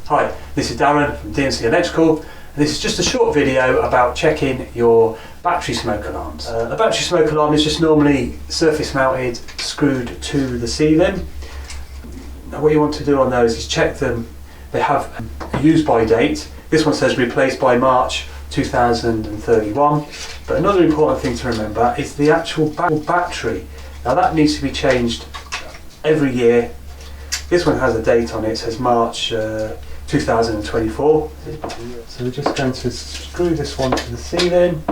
Hi, this is Darren from DMC Electrical, and this is just a short video about checking your battery smoke alarms. A battery smoke alarm is just normally surface mounted, screwed to the ceiling. Now what you want to do on those is check them. They have a use by date. This one says replaced by March 2031, but another important thing to remember is the actual battery. Now that needs to be changed every year. This one has a date on it, it says March 2024. So we're just going to screw this one to the ceiling.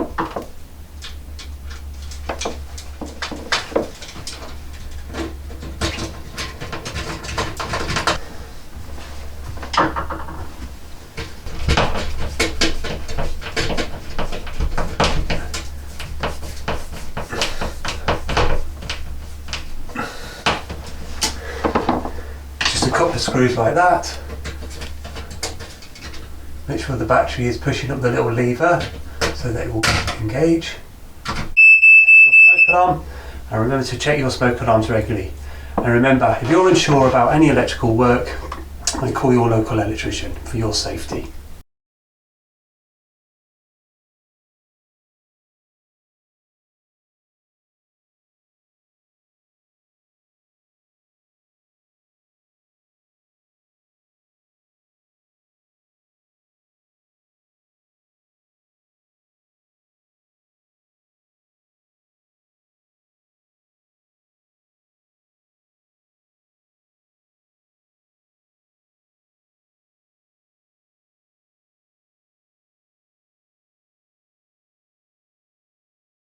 Just a couple of screws like that. Make sure the battery is pushing up the little lever so that it will engage. Test your smoke alarm, and remember to check your smoke alarms regularly. And remember, if you're unsure about any electrical work, then call your local electrician for your safety.